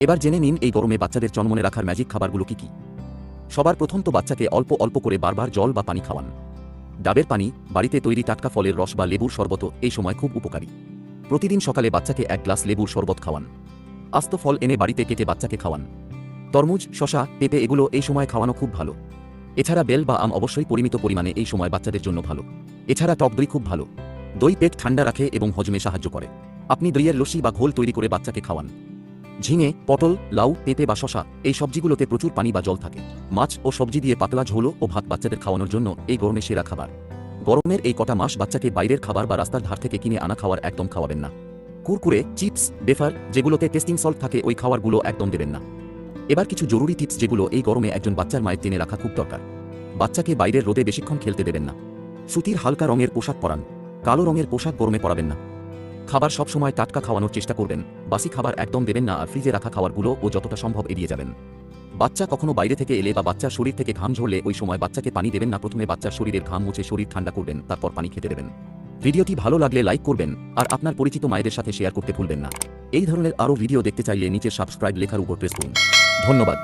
এবার জেনে নিন এই গরমে বাচ্চাদের চনমনে রাখার ম্যাজিক খাবারগুলো কি কি। সবার প্রথম তো বাচ্চাকে অল্প অল্প করে বারবার জল বা পানি খাওয়ান। ডাবের পানি, বাড়িতে তৈরি টাটকা ফলের রস বা লেবুর শরবত এই সময় খুব উপকারী। প্রতিদিন সকালে বাচ্চাকে 1 গ্লাস লেবুর শরবত খাওয়ান। আস্ত ফল এনে বাড়িতে কেটে বাচ্চাকে খাওয়ান। তরমুজ, শশা, পেঁপে এগুলো এই সময় খাওয়ানো খুব ভালো। এছাড়া বেল বা আম অবশ্যই পরিমিত পরিমাণে এই সময় বাচ্চাদের জন্য ভালো। এছাড়া টক দই খুব ভালো। দই পেট ঠান্ডা রাখে এবং হজমে সাহায্য করে। আপনি দইয়ের লস্যি বা ঘোল তৈরি করে বাচ্চাকে খাওয়ান। ঝিঙে, পটল, লাউ, পেঁপে বা শশা এই সবজিগুলোতে প্রচুর পানি বা জল থাকে। মাছ ও সবজি দিয়ে পাতলা ঝোল ও ভাত বাচ্চাদের খাওয়ানোর জন্য এই গরমে সেরা খাবার। গরমের এই কটা মাস বাচ্চাকে বাইরের খাবার বা রাস্তার ধার থেকে কিনে আনা খাবার একদম খাওয়াবেন না। কুরকুরে, চিপস, বেফার যেগুলোতে টেস্টিং সল্ট থাকে ওই খাবারগুলো একদম দেবেন না। এবার কিছু জরুরি টিপস যেগুলো এই গরমে একজন বাচ্চার মায়ের জেনে রাখা খুব দরকার। বাচ্চাকে বাইরের রোদে বেশিক্ষণ খেলতে দেবেন না। সুতির হালকা রঙের পোশাক পরান। কালো রঙের পোশাক গরমে পরাবেন না। খাবার সবসময় টাটকা খাওয়ানোর চেষ্টা করবেন। বাসি খাবার একদম দেবেন না আর ফ্রিজে রাখা খাবারগুলো ও যতটা সম্ভব এড়িয়ে যাবেন। বাচ্চা কখনো বাইরে থেকে এলে বা বাচ্চার শরীর থেকে ঘাম ঝরলে ওই সময় বাচ্চাকে পানি দেবেন না। প্রথমে বাচ্চার শরীরের ঘাম মুছে শরীর ঠান্ডা করবেন, তারপর পানি খেতে দেবেন। ভিডিওটি ভালো লাগলে লাইক করবেন আর আপনার পরিচিত মায়েদের সাথে শেয়ার করতে ভুলবেন না। এই ধরনের আরও ভিডিও দেখতে চাইলে নিচের সাবস্ক্রাইব লেখার উপর প্রেস করুন। ধন্যবাদ।